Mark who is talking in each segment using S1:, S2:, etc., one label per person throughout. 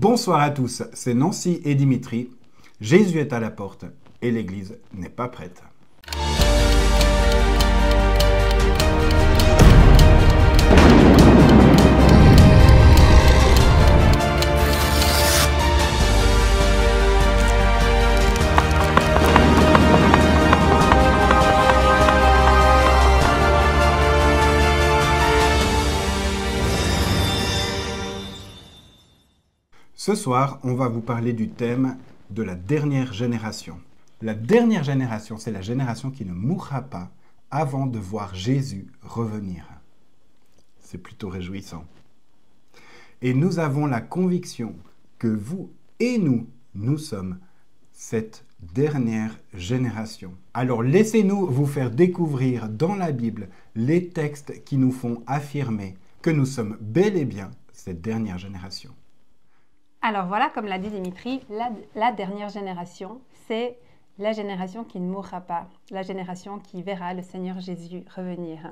S1: Bonsoir à tous, c'est Nancy et Dimitri. Jésus est à la porte et l'Église n'est pas prête. Ce soir, on va vous parler du thème de la dernière génération. La dernière génération, c'est la génération qui ne mourra pas avant de voir Jésus revenir. C'est plutôt réjouissant. Et nous avons la conviction que vous et nous sommes cette dernière génération. Alors laissez-nous vous faire découvrir dans la Bible les textes qui nous font affirmer que nous sommes bel et bien cette dernière génération.
S2: Alors voilà, comme l'a dit Dimitri, la dernière génération, c'est la génération qui ne mourra pas, la génération qui verra le Seigneur Jésus revenir.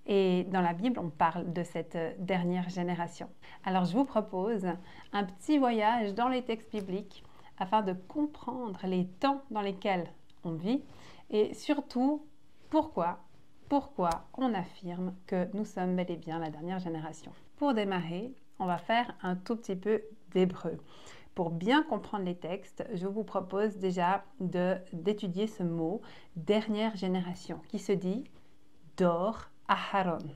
S2: Et dans la Bible, on parle de cette dernière génération. Alors je vous propose un petit voyage dans les textes bibliques afin de comprendre les temps dans lesquels on vit et surtout pourquoi on affirme que nous sommes bel et bien la dernière génération. Pour démarrer, on va faire un tout petit peu d'hébreu. Pour bien comprendre les textes, je vous propose déjà d'étudier ce mot « dernière génération » qui se dit « Dor Aharon ».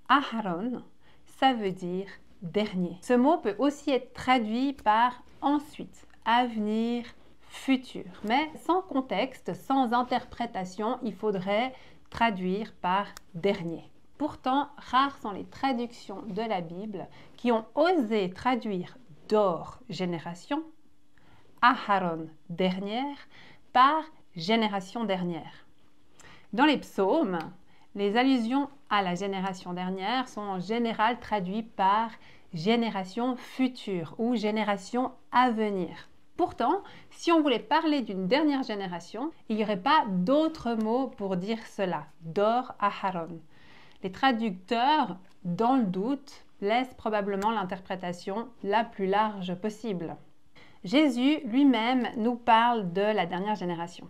S2: Aharon, ça veut dire « dernier ». Ce mot peut aussi être traduit par « ensuite »,« avenir »,« futur ». Mais sans contexte, sans interprétation, il faudrait traduire par « dernier ». Pourtant, rares sont les traductions de la Bible qui ont osé traduire « Dor » génération, Aharon dernière, par génération dernière. Dans les psaumes, les allusions à la génération dernière sont en général traduites par génération future ou génération à venir. Pourtant, si on voulait parler d'une dernière génération, il n'y aurait pas d'autre mot pour dire cela, Dor Aharon. Les traducteurs, dans le doute, laissent probablement l'interprétation la plus large possible. Jésus lui-même nous parle de la dernière génération.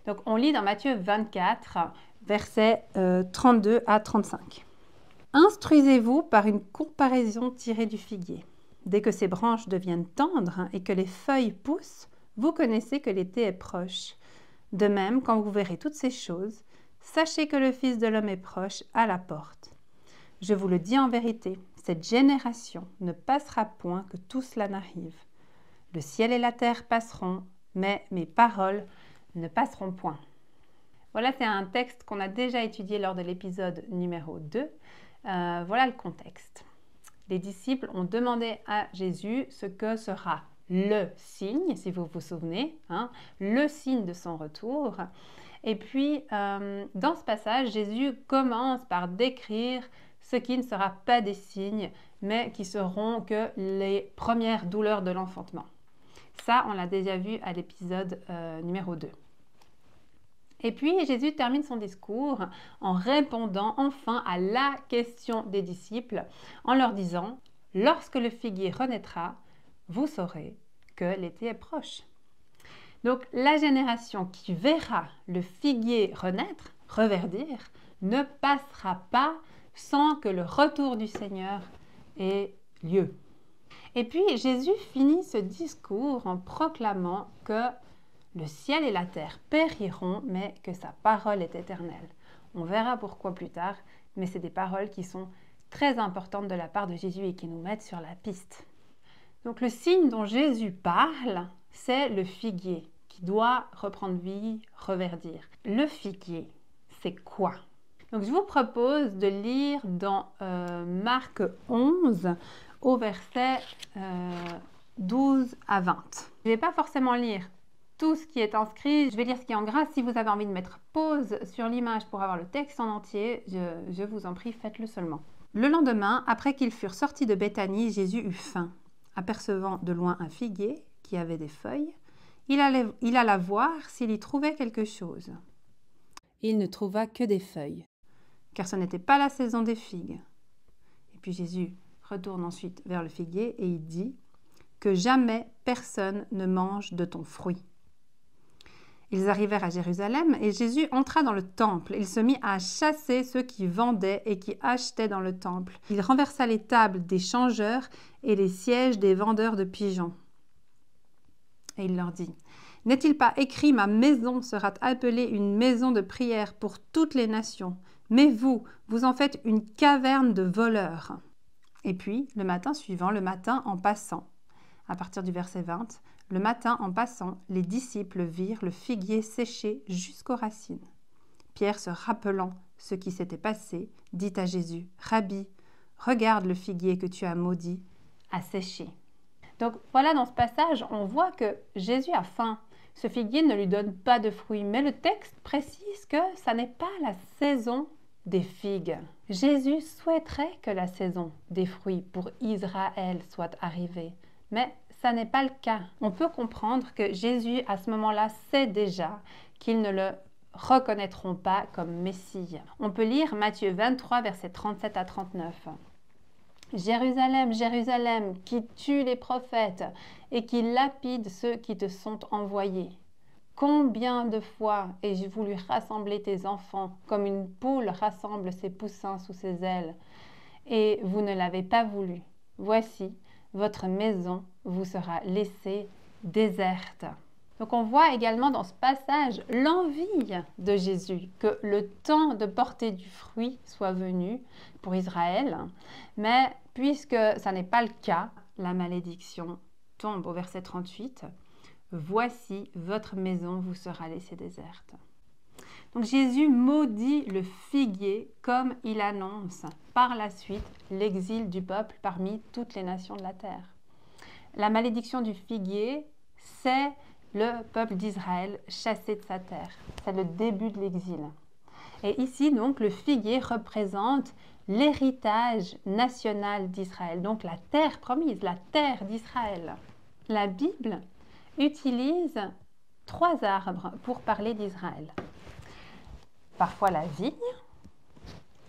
S2: Donc on lit dans Matthieu 24, versets 32 à 35. « Instruisez-vous par une comparaison tirée du figuier. Dès que ses branches deviennent tendres et que les feuilles poussent, vous connaissez que l'été est proche. De même, quand vous verrez toutes ces choses, sachez que le Fils de l'homme est proche, à la porte. Je vous le dis en vérité, cette génération ne passera point que tout cela n'arrive. Le ciel et la terre passeront, mais mes paroles ne passeront point. » Voilà, c'est un texte qu'on a déjà étudié lors de l'épisode numéro 2. Voilà le contexte. Les disciples ont demandé à Jésus ce que sera le signe, si vous vous souvenez, le signe de son retour. Et puis, dans ce passage, Jésus commence par décrire ce qui ne sera pas des signes, mais qui seront que les premières douleurs de l'enfantement. Ça, on l'a déjà vu à l'épisode numéro 2. Et puis, Jésus termine son discours en répondant enfin à la question des disciples, en leur disant « Lorsque le figuier renaîtra, vous saurez que l'été est proche. » Donc, la génération qui verra le figuier renaître, reverdir, ne passera pas sans que le retour du Seigneur ait lieu. Et puis, Jésus finit ce discours en proclamant que le ciel et la terre périront, mais que sa parole est éternelle. On verra pourquoi plus tard, mais c'est des paroles qui sont très importantes de la part de Jésus et qui nous mettent sur la piste. Donc, le signe dont Jésus parle, c'est le figuier qui doit reprendre vie, reverdir. Le figuier, c'est quoi? Donc, je vous propose de lire dans Marc 11 au verset 12 à 20. Je ne vais pas forcément lire tout ce qui est inscrit, je vais lire ce qui est en gras. Si vous avez envie de mettre pause sur l'image pour avoir le texte en entier, je vous en prie, faites-le seulement. Le lendemain, après qu'ils furent sortis de Béthanie, Jésus eut faim. Apercevant de loin un figuier qui avait des feuilles, il alla voir s'il y trouvait quelque chose. Il ne trouva que des feuilles, car ce n'était pas la saison des figues. Et puis Jésus retourne ensuite vers le figuier et il dit que jamais personne ne mange de ton fruit. » Ils arrivèrent à Jérusalem et Jésus entra dans le temple. Il se mit à chasser ceux qui vendaient et qui achetaient dans le temple. Il renversa les tables des changeurs et les sièges des vendeurs de pigeons. Et il leur dit, « N'est-il pas écrit, ma maison sera appelée une maison de prière pour toutes les nations, mais vous, vous en faites une caverne de voleurs. » Et puis, le matin suivant, le matin en passant, à partir du verset 20, le matin en passant, les disciples virent le figuier séché jusqu'aux racines. Pierre, se rappelant ce qui s'était passé, dit à Jésus, « Rabbi, regarde le figuier que tu as maudit, a séché. » Donc voilà, dans ce passage, on voit que Jésus a faim. Ce figuier ne lui donne pas de fruits, mais le texte précise que ça n'est pas la saison des figues. Jésus souhaiterait que la saison des fruits pour Israël soit arrivée, mais ça n'est pas le cas. On peut comprendre que Jésus, à ce moment-là, sait déjà qu'ils ne le reconnaîtront pas comme Messie. On peut lire Matthieu 23, versets 37 à 39. « Jérusalem, Jérusalem, qui tue les prophètes et qui lapide ceux qui te sont envoyés. Combien de fois ai-je voulu rassembler tes enfants comme une poule rassemble ses poussins sous ses ailes, et vous ne l'avez pas voulu. Voici, votre maison vous sera laissée déserte. » Donc on voit également dans ce passage l'envie de Jésus que le temps de porter du fruit soit venu pour Israël, mais puisque ça n'est pas le cas, la malédiction tombe au verset 38. « Voici, votre maison vous sera laissée déserte. » Donc Jésus maudit le figuier comme il annonce par la suite l'exil du peuple parmi toutes les nations de la terre. La malédiction du figuier, c'est le peuple d'Israël chassé de sa terre. C'est le début de l'exil. Et ici, donc, le figuier représente l'héritage national d'Israël, donc la terre promise, la terre d'Israël. La Bible utilise 3 arbres pour parler d'Israël. Parfois la vigne,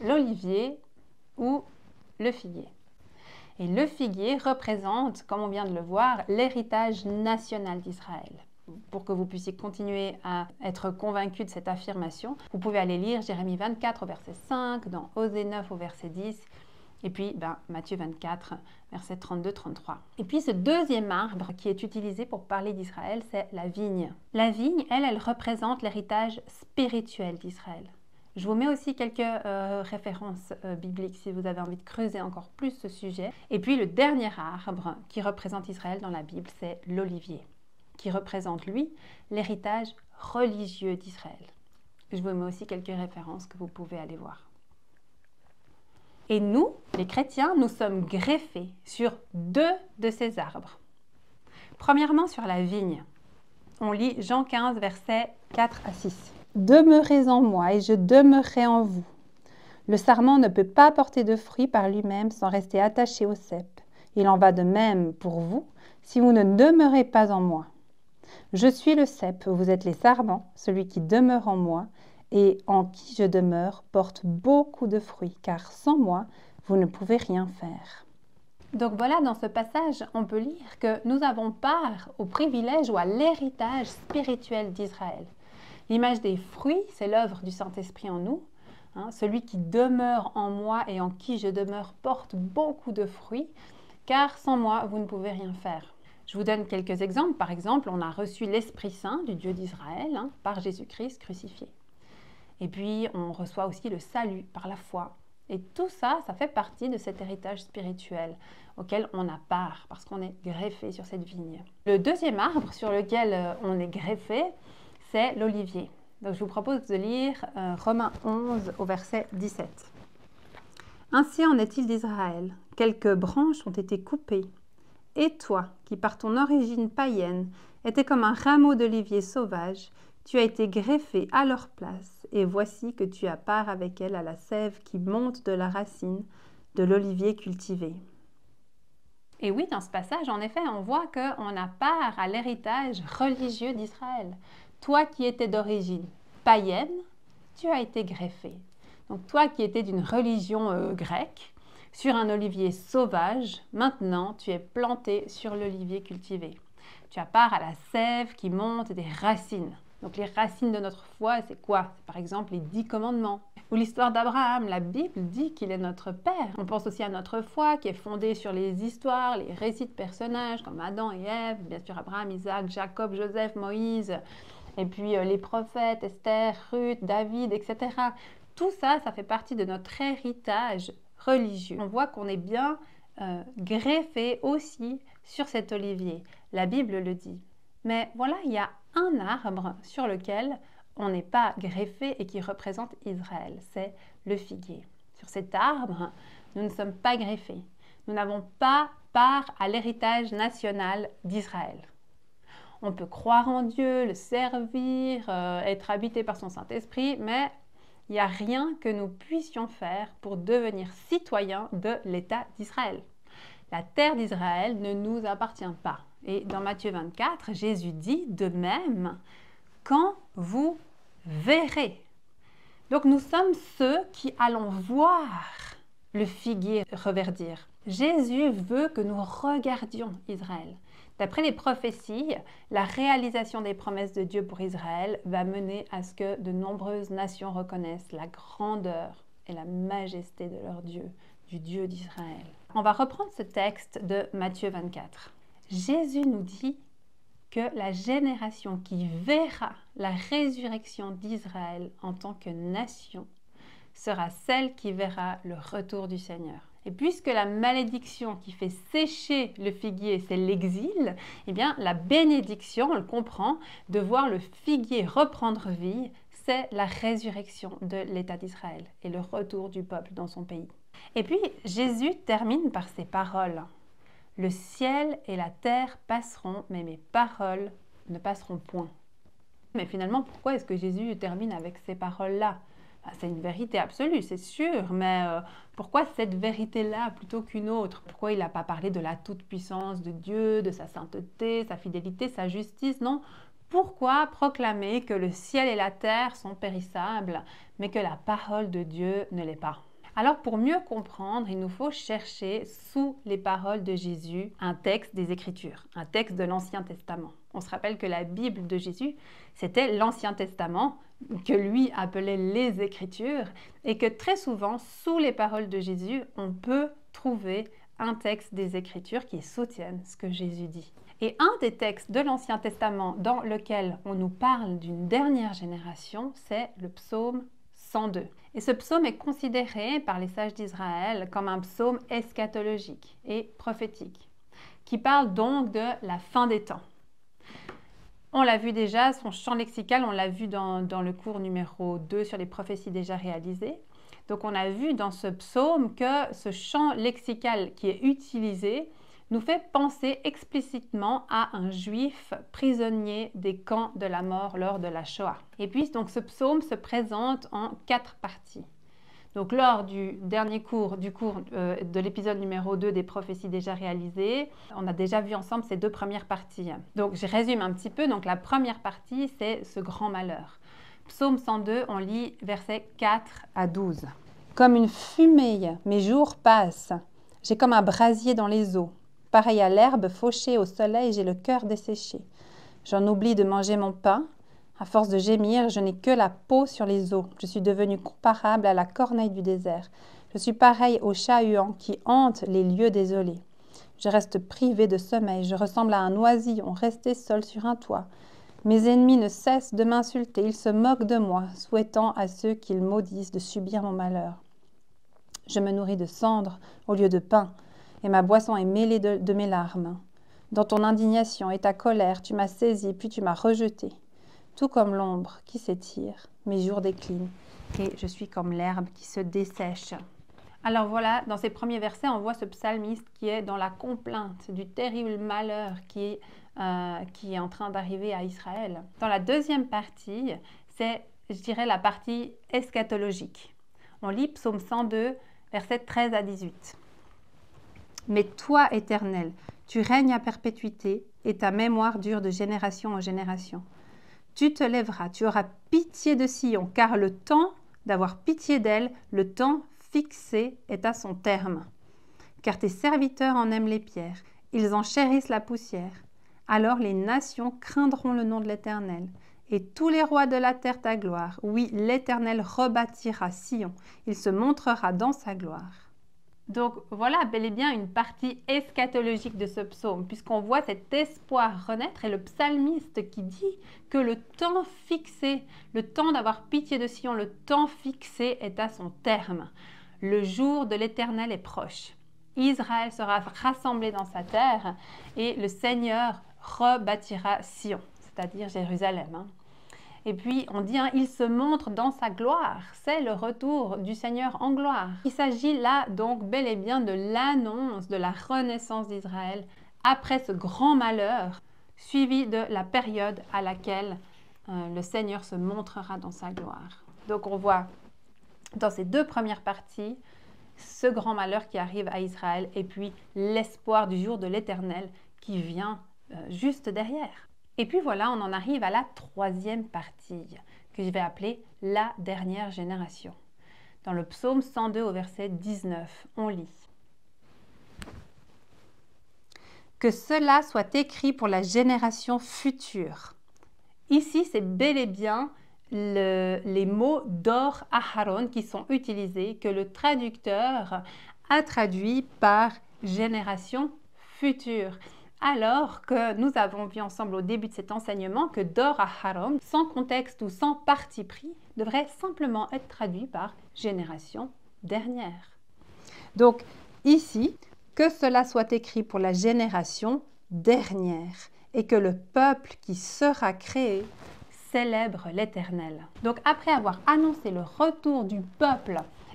S2: l'olivier ou le figuier. Et le figuier représente, comme on vient de le voir, l'héritage national d'Israël. Pour que vous puissiez continuer à être convaincu de cette affirmation, vous pouvez aller lire Jérémie 24 au verset 5, dans Osée 9 au verset 10, et puis Matthieu 24, verset 32-33. Et puis ce deuxième arbre qui est utilisé pour parler d'Israël, c'est la vigne. La vigne, elle représente l'héritage spirituel d'Israël. Je vous mets aussi quelques références bibliques si vous avez envie de creuser encore plus ce sujet. Et puis le dernier arbre qui représente Israël dans la Bible, c'est l'olivier, qui représente, lui, l'héritage religieux d'Israël. Je vous mets aussi quelques références que vous pouvez aller voir. Et nous, les chrétiens, nous sommes greffés sur 2 de ces arbres. Premièrement, sur la vigne. On lit Jean 15, versets 4 à 6. « Demeurez en moi et je demeurerai en vous. Le sarment ne peut pas porter de fruits par lui-même sans rester attaché au cep. Il en va de même pour vous si vous ne demeurez pas en moi. Je suis le cep, vous êtes les sarments, celui qui demeure en moi et en qui je demeure porte beaucoup de fruits, car sans moi, vous ne pouvez rien faire. » Donc voilà, dans ce passage, on peut lire que nous avons part au privilège ou à l'héritage spirituel d'Israël. L'image des fruits, c'est l'œuvre du Saint-Esprit en nous. Celui qui demeure en moi et en qui je demeure porte beaucoup de fruits, car sans moi, vous ne pouvez rien faire. Je vous donne quelques exemples. Par exemple, on a reçu l'Esprit Saint du Dieu d'Israël par Jésus-Christ crucifié. Et puis, on reçoit aussi le salut par la foi. Et tout ça, ça fait partie de cet héritage spirituel auquel on a part, parce qu'on est greffé sur cette vigne. Le deuxième arbre sur lequel on est greffé, c'est l'olivier. Donc, je vous propose de lire Romains 11 au verset 17. « Ainsi en est-il d'Israël. Quelques branches ont été coupées. Et toi, qui par ton origine païenne étais comme un rameau d'olivier sauvage, tu as été greffé à leur place, et voici que tu as part avec elle à la sève qui monte de la racine de l'olivier cultivé. » Et oui, dans ce passage, en effet, on voit qu'on a part à l'héritage religieux d'Israël. Toi qui étais d'origine païenne, tu as été greffé. Donc toi qui étais d'une religion grecque, sur un olivier sauvage, maintenant tu es planté sur l'olivier cultivé. Tu as part à la sève qui monte des racines. Donc les racines de notre foi, c'est quoi? C'est par exemple les 10 commandements. Ou l'histoire d'Abraham, la Bible dit qu'il est notre Père. On pense aussi à notre foi qui est fondée sur les histoires, les récits de personnages comme Adam et Ève, bien sûr Abraham, Isaac, Jacob, Joseph, Moïse, et puis les prophètes, Esther, Ruth, David, etc. Tout ça, ça fait partie de notre héritage religieux. On voit qu'on est bien greffé aussi sur cet olivier. La Bible le dit. Mais voilà, il y a un arbre sur lequel on n'est pas greffé et qui représente Israël, c'est le figuier. Sur cet arbre, nous ne sommes pas greffés. Nous n'avons pas part à l'héritage national d'Israël. On peut croire en Dieu, le servir, être habité par son Saint-Esprit, mais il n'y a rien que nous puissions faire pour devenir citoyens de l'État d'Israël. La terre d'Israël ne nous appartient pas. Et dans Matthieu 24, Jésus dit de même, quand vous verrez. Donc nous sommes ceux qui allons voir le figuier reverdir. Jésus veut que nous regardions Israël. D'après les prophéties, la réalisation des promesses de Dieu pour Israël va mener à ce que de nombreuses nations reconnaissent la grandeur et la majesté de leur Dieu, du Dieu d'Israël. On va reprendre ce texte de Matthieu 24. Jésus nous dit que la génération qui verra la résurrection d'Israël en tant que nation sera celle qui verra le retour du Seigneur. Et puisque la malédiction qui fait sécher le figuier, c'est l'exil, eh bien la bénédiction, on le comprend, de voir le figuier reprendre vie, c'est la résurrection de l'État d'Israël et le retour du peuple dans son pays. Et puis Jésus termine par ces paroles. Le ciel et la terre passeront, mais mes paroles ne passeront point. Mais finalement, pourquoi est-ce que Jésus termine avec ces paroles-là? C'est une vérité absolue, c'est sûr, mais pourquoi cette vérité-là plutôt qu'une autre? Pourquoi il n'a pas parlé de la toute-puissance de Dieu, de sa sainteté, sa fidélité, sa justice? Non. Pourquoi proclamer que le ciel et la terre sont périssables, mais que la parole de Dieu ne l'est pas? Alors pour mieux comprendre, il nous faut chercher sous les paroles de Jésus un texte des Écritures, un texte de l'Ancien Testament. On se rappelle que la Bible de Jésus, c'était l'Ancien Testament, que lui appelait les Écritures, et que très souvent, sous les paroles de Jésus, on peut trouver un texte des Écritures qui soutiennent ce que Jésus dit. Et un des textes de l'Ancien Testament dans lequel on nous parle d'une dernière génération, c'est le psaume 102. Et ce psaume est considéré par les sages d'Israël comme un psaume eschatologique et prophétique, qui parle donc de la fin des temps. On l'a vu déjà, son champ lexical, on l'a vu dans le cours numéro 2 sur les prophéties déjà réalisées. Donc on a vu dans ce psaume que ce champ lexical qui est utilisé nous fait penser explicitement à un juif prisonnier des camps de la mort lors de la Shoah. Et puis donc ce psaume se présente en 4 parties. Donc lors du dernier cours, de l'épisode numéro 2 des prophéties déjà réalisées, on a déjà vu ensemble ces 2 premières parties. Donc je résume un petit peu. Donc la première partie, c'est ce grand malheur. Psaume 102, on lit versets 4 à 12. « Comme une fumée, mes jours passent. J'ai comme un brasier dans les eaux. Pareil à l'herbe fauchée au soleil, j'ai le cœur desséché. J'en oublie de manger mon pain. À force de gémir, je n'ai que la peau sur les os. Je suis devenue comparable à la corneille du désert. Je suis pareil au chat-huant qui hante les lieux désolés. Je reste privé de sommeil. Je ressemble à un oisillon resté seul sur un toit. Mes ennemis ne cessent de m'insulter. Ils se moquent de moi, souhaitant à ceux qu'ils maudissent de subir mon malheur. Je me nourris de cendres au lieu de pain, et ma boisson est mêlée de mes larmes. Dans ton indignation et ta colère, tu m'as saisi, puis tu m'as rejeté. Tout comme l'ombre qui s'étire, mes jours déclinent, et je suis comme l'herbe qui se dessèche. » Alors voilà, dans ces premiers versets, on voit ce psalmiste qui est dans la complainte du terrible malheur qui est en train d'arriver à Israël. Dans la deuxième partie, c'est, je dirais, la partie eschatologique. On lit Psaume 102, versets 13 à 18. « Mais toi, Éternel, tu règnes à perpétuité, et ta mémoire dure de génération en génération. Tu te lèveras, tu auras pitié de Sion, car le temps d'avoir pitié d'elle, le temps fixé est à son terme. car tes serviteurs en aiment les pierres, ils en chérissent la poussière. Alors les nations craindront le nom de l'Éternel, et tous les rois de la terre ta gloire. Oui, l'Éternel rebâtira Sion, il se montrera dans sa gloire. Donc voilà bel et bien une partie eschatologique de ce psaume, puisqu'on voit cet espoir renaître et le psalmiste qui dit que le temps fixé, le temps d'avoir pitié de Sion, le temps fixé est à son terme. Le jour de l'Éternel est proche. Israël sera rassemblé dans sa terre et le Seigneur rebâtira Sion, c'est-à-dire Jérusalem. Et puis on dit, il se montre dans sa gloire, c'est le retour du Seigneur en gloire. Il s'agit là donc bel et bien de l'annonce de la renaissance d'Israël après ce grand malheur, suivi de la période à laquelle le Seigneur se montrera dans sa gloire. Donc on voit dans ces deux premières parties ce grand malheur qui arrive à Israël et puis l'espoir du jour de l'Éternel qui vient juste derrière. Et puis voilà, on en arrive à la troisième partie, que je vais appeler la dernière génération. Dans le psaume 102 au verset 19, on lit « Que cela soit écrit pour la génération future ». Ici, c'est bel et bien les mots d'Or Aharon qui sont utilisés, que le traducteur a traduit par génération future. Alors que nous avons vu ensemble au début de cet enseignement que Dor Aharon, sans contexte ou sans parti pris, devrait simplement être traduit par génération dernière. Donc ici, que cela soit écrit pour la génération dernière et que le peuple qui sera créé célèbre l'Éternel. Donc après avoir annoncé le retour du peuple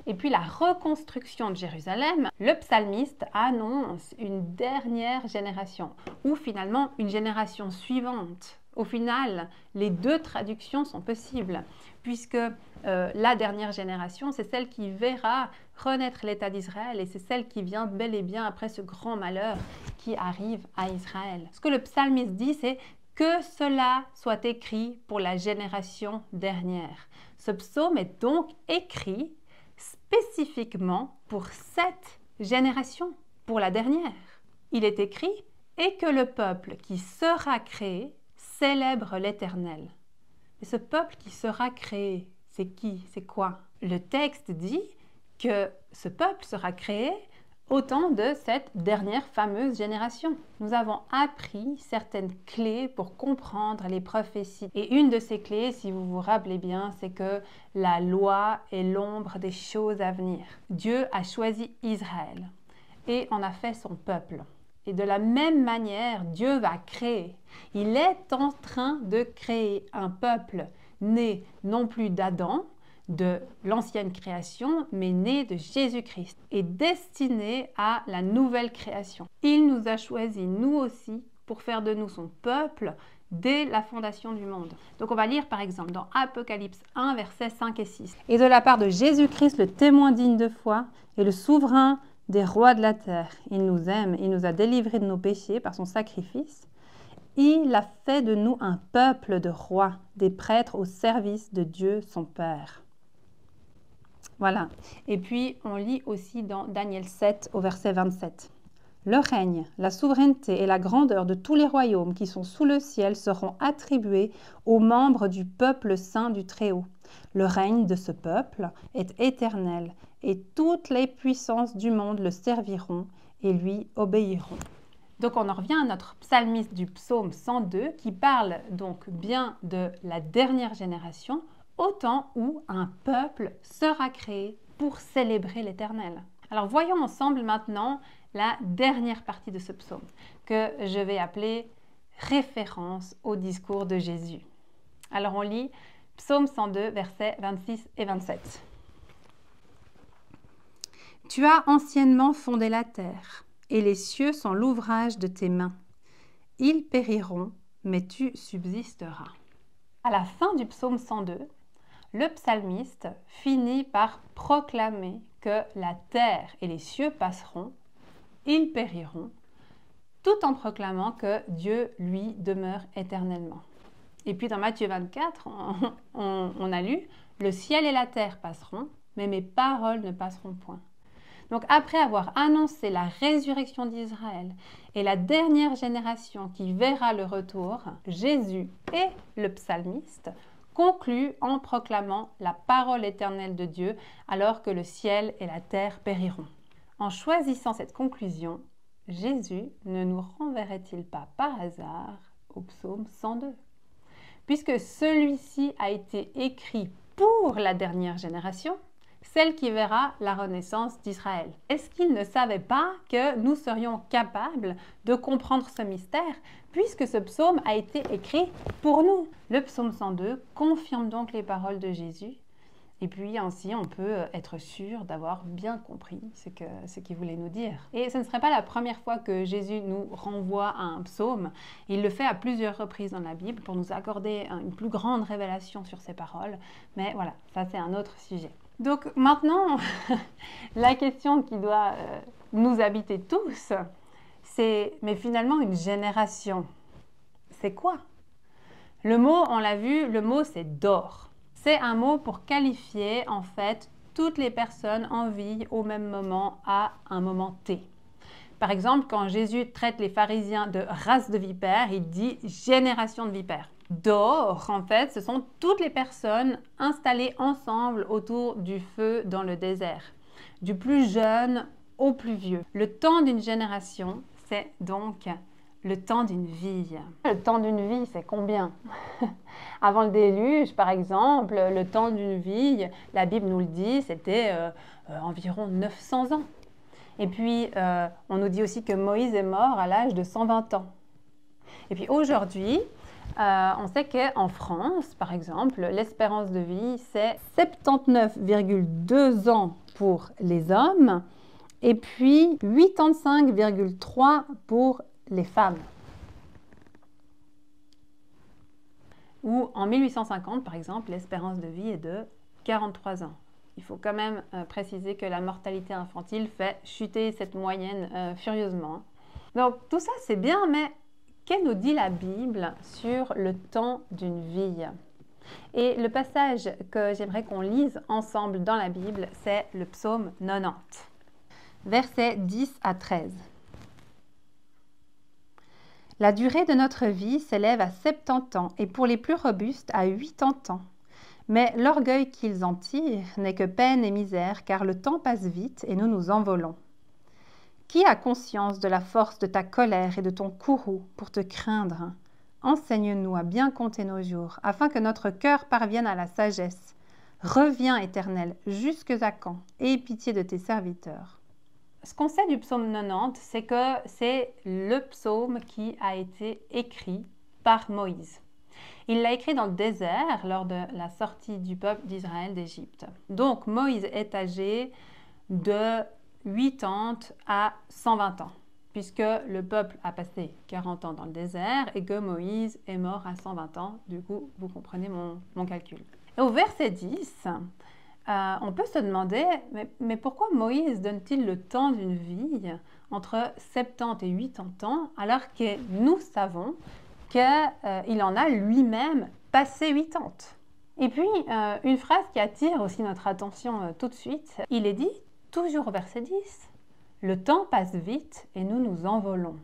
S2: et puis la reconstruction de Jérusalem, le psalmiste annonce une dernière génération, ou finalement une génération suivante. Au final, les deux traductions sont possibles, puisque la dernière génération, c'est celle qui verra renaître l'État d'Israël, et c'est celle qui vient bel et bien après ce grand malheur qui arrive à Israël. Ce que le psalmiste dit, c'est que cela soit écrit pour la génération dernière. Ce psaume est donc écrit spécifiquement pour cette génération, pour la dernière. Il est écrit « Et que le peuple qui sera créé célèbre l'Éternel ». Et ce peuple qui sera créé, c'est qui? C'est quoi? Le texte dit que ce peuple sera créé au temps de cette dernière fameuse génération. Nous avons appris certaines clés pour comprendre les prophéties. Et une de ces clés, si vous vous rappelez bien, c'est que la loi est l'ombre des choses à venir. Dieu a choisi Israël et en a fait son peuple. Et de la même manière, Dieu va créer. Il est en train de créer un peuple né non plus d'Adam, de l'ancienne création, mais né de Jésus-Christ et destiné à la nouvelle création. Il nous a choisis, nous aussi, pour faire de nous son peuple dès la fondation du monde. Donc on va lire par exemple dans Apocalypse 1, versets 5 et 6. « Et de la part de Jésus-Christ, le témoin digne de foi et le souverain des rois de la terre, il nous aime, il nous a délivrés de nos péchés par son sacrifice. Il a fait de nous un peuple de rois, des prêtres au service de Dieu son Père. » Voilà. Et puis, on lit aussi dans Daniel 7 au verset 27. « Le règne, la souveraineté et la grandeur de tous les royaumes qui sont sous le ciel seront attribués aux membres du peuple saint du Très-Haut. Le règne de ce peuple est éternel et toutes les puissances du monde le serviront et lui obéiront. » Donc, on en revient à notre psalmiste du psaume 102 qui parle donc bien de la dernière génération, au temps où un peuple sera créé pour célébrer l'Éternel. Alors voyons ensemble maintenant la dernière partie de ce psaume, que je vais appeler référence au discours de Jésus. Alors on lit psaume 102, versets 26 et 27. « Tu as anciennement fondé la terre, et les cieux sont l'ouvrage de tes mains. Ils périront, mais tu subsisteras. » À la fin du psaume 102, le psalmiste finit par proclamer que la terre et les cieux passeront, ils périront, tout en proclamant que Dieu, lui, demeure éternellement. Et puis dans Matthieu 24, on a lu « Le ciel et la terre passeront, mais mes paroles ne passeront point. » Donc après avoir annoncé la résurrection d'Israël et la dernière génération qui verra le retour, Jésus et le psalmiste concluent en proclamant la parole éternelle de Dieu alors que le ciel et la terre périront. En choisissant cette conclusion, Jésus ne nous renverrait-il pas par hasard au psaume 102 ? Puisque celui-ci a été écrit pour la dernière génération, celle qui verra la renaissance d'Israël. Est-ce qu'il ne savait pas que nous serions capables de comprendre ce mystère, puisque ce psaume a été écrit pour nous? Le psaume 102 confirme donc les paroles de Jésus, et puis ainsi on peut être sûr d'avoir bien compris ce qu'il voulait nous dire. Et ce ne serait pas la première fois que Jésus nous renvoie à un psaume. Il le fait à plusieurs reprises dans la Bible pour nous accorder une plus grande révélation sur ses paroles. Mais voilà, ça c'est un autre sujet. Donc maintenant, la question qui doit nous habiter tous, c'est, mais finalement une génération, c'est quoi? Le mot, on l'a vu, le mot c'est dor. C'est un mot pour qualifier en fait toutes les personnes en vie au même moment à un moment T. Par exemple, quand Jésus traite les pharisiens de race de vipères, il dit génération de vipères. Dor, en fait, ce sont toutes les personnes installées ensemble autour du feu dans le désert, du plus jeune au plus vieux. Le temps d'une génération, c'est donc le temps d'une vie. Le temps d'une vie, c'est combien? Avant le déluge, par exemple, le temps d'une vie, la Bible nous le dit, c'était environ 900 ans. Et puis, on nous dit aussi que Moïse est mort à l'âge de 120 ans. Et puis aujourd'hui, on sait qu'en France, par exemple, l'espérance de vie, c'est 79,2 ans pour les hommes et puis 85,3 pour les femmes. Ou en 1850, par exemple, l'espérance de vie est de 43 ans. Il faut quand même préciser que la mortalité infantile fait chuter cette moyenne furieusement. Donc tout ça c'est bien, mais que nous dit la Bible sur le temps d'une vie? Et le passage que j'aimerais qu'on lise ensemble dans la Bible, c'est le psaume 90, versets 10 à 13. La durée de notre vie s'élève à 70 ans et pour les plus robustes à 80 ans. Mais l'orgueil qu'ils en tirent n'est que peine et misère, car le temps passe vite et nous nous envolons. Qui a conscience de la force de ta colère et de ton courroux pour te craindre? Enseigne-nous à bien compter nos jours, afin que notre cœur parvienne à la sagesse. Reviens, Éternel, jusque à quand? Aie pitié de tes serviteurs. Ce qu'on sait du psaume 90, c'est que c'est le psaume qui a été écrit par Moïse. Il l'a écrit dans le désert lors de la sortie du peuple d'Israël d'Égypte. Donc Moïse est âgé de 80 à 120 ans, puisque le peuple a passé 40 ans dans le désert et que Moïse est mort à 120 ans. Du coup, vous comprenez mon calcul. Et au verset 10, on peut se demander, mais pourquoi Moïse donne-t-il le temps d'une vie entre 70 et 80 ans, alors que nous savons qu'il en a lui-même passé 80? Et puis, une phrase qui attire aussi notre attention tout de suite, il est dit, toujours au verset 10, « Le temps passe vite et nous nous envolons ».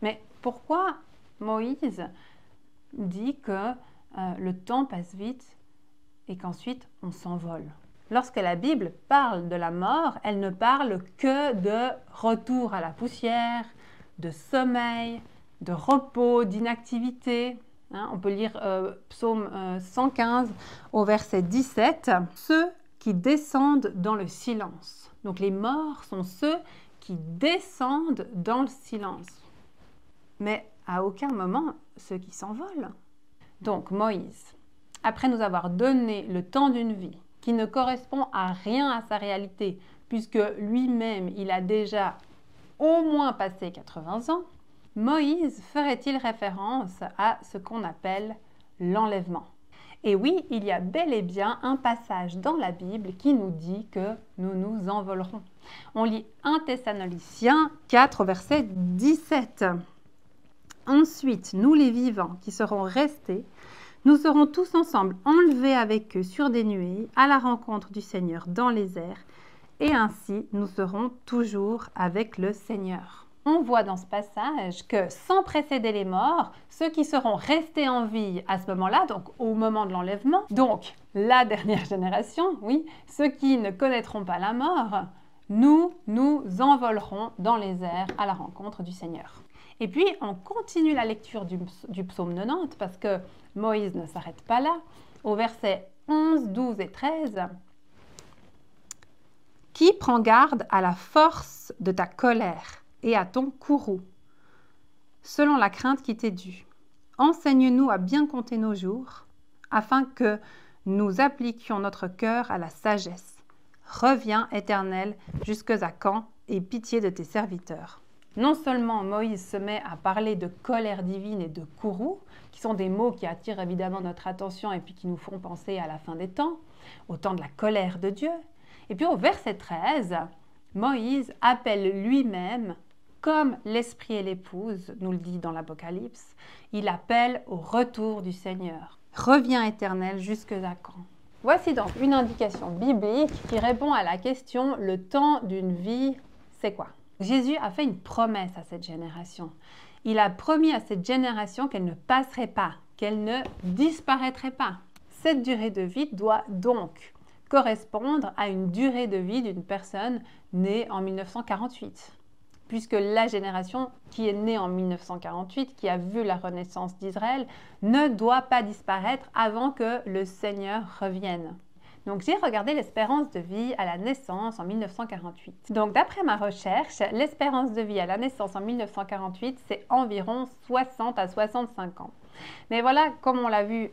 S2: Mais pourquoi Moïse dit que le temps passe vite et qu'ensuite on s'envole? Lorsque la Bible parle de la mort, elle ne parle que de retour à la poussière, de sommeil, de repos, d'inactivité. On peut lire psaume 115 au verset 17. Ceux qui descendent dans le silence. Donc les morts sont ceux qui descendent dans le silence. Mais à aucun moment ceux qui s'envolent. Donc Moïse, après nous avoir donné le temps d'une vie qui ne correspond à rien à sa réalité, puisque lui-même il a déjà au moins passé 80 ans, Moïse ferait-il référence à ce qu'on appelle l'enlèvement? Et oui, il y a bel et bien un passage dans la Bible qui nous dit que nous nous envolerons. On lit 1 Thessaloniciens 4, verset 17. Ensuite, nous les vivants qui serons restés, nous serons tous ensemble enlevés avec eux sur des nuées à la rencontre du Seigneur dans les airs, et ainsi nous serons toujours avec le Seigneur. On voit dans ce passage que sans précéder les morts, ceux qui seront restés en vie à ce moment-là, donc au moment de l'enlèvement, donc la dernière génération, oui, ceux qui ne connaîtront pas la mort, nous envolerons dans les airs à la rencontre du Seigneur. Et puis, on continue la lecture du psaume 90 parce que Moïse ne s'arrête pas là. Au verset 11, 12 et 13, « Qui prend garde à la force de ta colère et à ton courroux, selon la crainte qui t'est due. Enseigne-nous à bien compter nos jours, afin que nous appliquions notre cœur à la sagesse. Reviens, Éternel, jusque à quand, et pitié de tes serviteurs. » Non seulement Moïse se met à parler de colère divine et de courroux, qui sont des mots qui attirent évidemment notre attention et puis qui nous font penser à la fin des temps, au temps de la colère de Dieu. Et puis au verset 13, Moïse appelle lui-même, comme l'Esprit et l'Épouse, nous le dit dans l'Apocalypse, il appelle au retour du Seigneur. Reviens, Éternel, jusque à quand? Voici donc une indication biblique qui répond à la question « Le temps d'une vie, c'est quoi ?» Jésus a fait une promesse à cette génération. Il a promis à cette génération qu'elle ne passerait pas, qu'elle ne disparaîtrait pas. Cette durée de vie doit donc correspondre à une durée de vie d'une personne née en 1948. Puisque la génération qui est née en 1948, qui a vu la renaissance d'Israël, ne doit pas disparaître avant que le Seigneur revienne. Donc j'ai regardé l'espérance de vie à la naissance en 1948. Donc d'après ma recherche, l'espérance de vie à la naissance en 1948, c'est environ 60 à 65 ans. Mais voilà, comme on l'a vu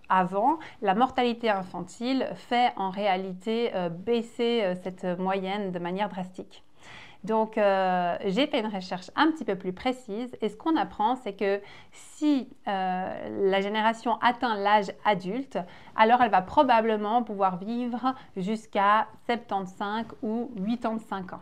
S2: avant, la mortalité infantile fait en réalité baisser cette moyenne de manière drastique. Donc, j'ai fait une recherche un petit peu plus précise et ce qu'on apprend, c'est que si la génération atteint l'âge adulte, alors elle va probablement pouvoir vivre jusqu'à 75 ou 85 ans.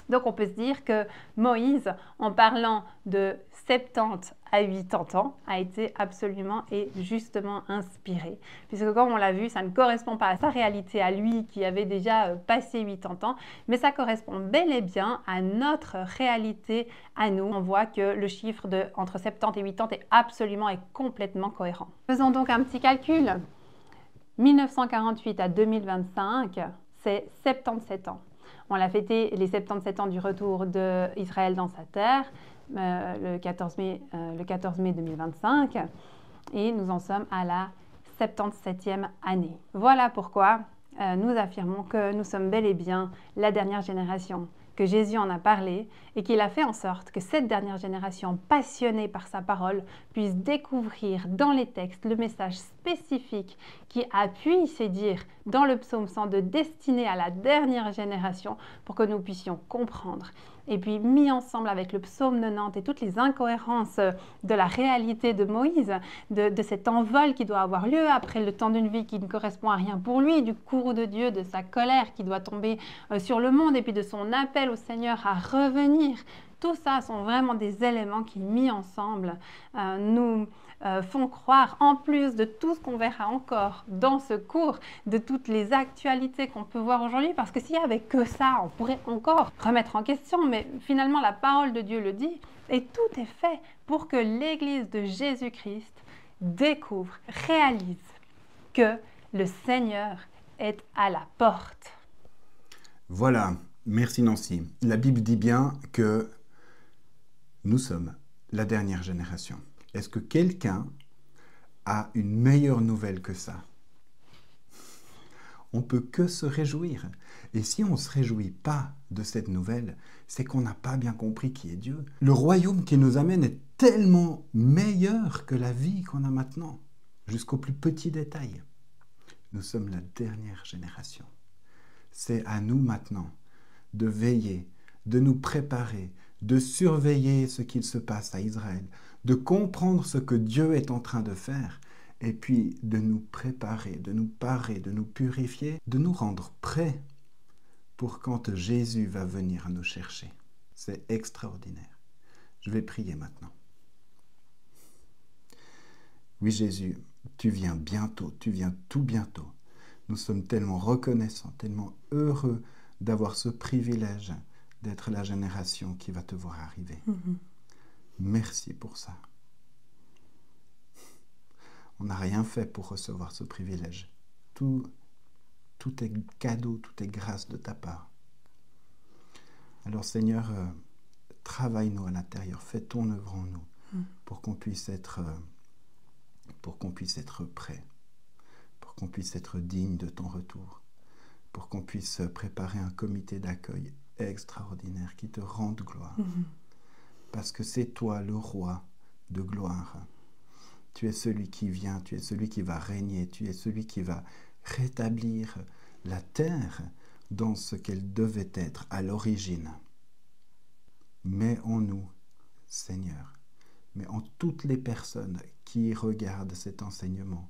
S2: Donc, on peut se dire que Moïse, en parlant de 70 à 80 ans, a été absolument et justement inspiré. Puisque comme on l'a vu, ça ne correspond pas à sa réalité à lui qui avait déjà passé 80 ans, mais ça correspond bel et bien à notre réalité à nous. On voit que le chiffre de entre 70 et 80 est absolument et complètement cohérent. Faisons donc un petit calcul. 1948 à 2025, c'est 77 ans. On a fêté les 77 ans du retour d'Israël dans sa terre, le 14 mai 2025, et nous en sommes à la 77e année. Voilà pourquoi nous affirmons que nous sommes bel et bien la dernière génération, que Jésus en a parlé et qu'il a fait en sorte que cette dernière génération, passionnée par sa parole, puisse découvrir dans les textes le message spécifique qui appuie ces dires dans le psaume 102 destiné à la dernière génération pour que nous puissions comprendre. Et puis mis ensemble avec le psaume 90 et toutes les incohérences de la réalité de Moïse, de cet envol qui doit avoir lieu après le temps d'une vie qui ne correspond à rien pour lui, du courroux de Dieu, de sa colère qui doit tomber sur le monde et puis de son appel au Seigneur à revenir. Tout ça sont vraiment des éléments qui, mis ensemble, nous font croire, en plus de tout ce qu'on verra encore dans ce cours, de toutes les actualités qu'on peut voir aujourd'hui, parce que s'il n'y avait que ça, on pourrait encore remettre en question, mais finalement la parole de Dieu le dit, et tout est fait pour que l'Église de Jésus-Christ découvre, réalise que le Seigneur est à la porte.
S1: Voilà, merci Nancy. La Bible dit bien que nous sommes la dernière génération. Est-ce que quelqu'un a une meilleure nouvelle que ça? On ne peut que se réjouir. Et si on ne se réjouit pas de cette nouvelle, c'est qu'on n'a pas bien compris qui est Dieu. Le royaume qui nous amène est tellement meilleur que la vie qu'on a maintenant, jusqu'au plus petit détail. Nous sommes la dernière génération. C'est à nous maintenant de veiller, de nous préparer, de surveiller ce qu'il se passe à Israël, de comprendre ce que Dieu est en train de faire, et puis de nous préparer, de nous parer, de nous purifier, de nous rendre prêts pour quand Jésus va venir nous chercher. C'est extraordinaire. Je vais prier maintenant. Oui Jésus, tu viens bientôt, tu viens tout bientôt. Nous sommes tellement reconnaissants, tellement heureux d'avoir ce privilège d'être la génération qui va te voir arriver. Merci pour ça. On n'a rien fait pour recevoir ce privilège. Tout est cadeau, tout est grâce de ta part. Alors Seigneur, travaille-nous à l'intérieur, fais ton œuvre en nous pour qu'on puisse être prêt, pour qu'on puisse être digne de ton retour, pour qu'on puisse préparer un comité d'accueil extraordinaire qui te rende gloire. Parce que c'est toi le roi de gloire. Tu es celui qui vient, tu es celui qui va régner, tu es celui qui va rétablir la terre dans ce qu'elle devait être à l'origine. Mets en nous, Seigneur, mais en toutes les personnes qui regardent cet enseignement,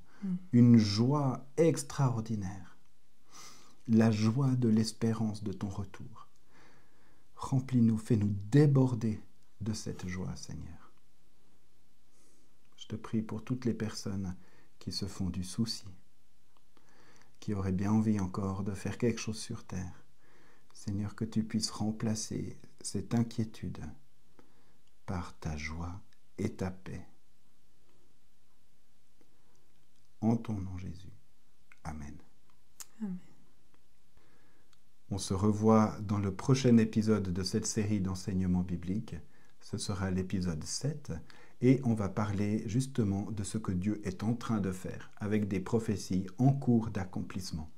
S1: une joie extraordinaire, la joie de l'espérance de ton retour. Remplis-nous, fais-nous déborder de cette joie, Seigneur. Je te prie pour toutes les personnes qui se font du souci, qui auraient bien envie encore de faire quelque chose sur terre. Seigneur, que tu puisses remplacer cette inquiétude par ta joie et ta paix. En ton nom, Jésus. Amen.
S2: Amen.
S1: On se revoit dans le prochain épisode de cette série d'enseignements bibliques. Ce sera l'épisode 7 et on va parler justement de ce que Dieu est en train de faire avec des prophéties en cours d'accomplissement.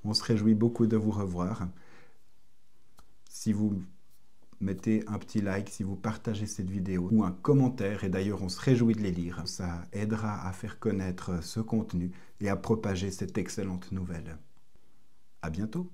S1: On se réjouit beaucoup de vous revoir. Si vous mettez un petit like, si vous partagez cette vidéo ou un commentaire, et d'ailleurs on se réjouit de les lire, ça aidera à faire connaître ce contenu et à propager cette excellente nouvelle. À bientôt!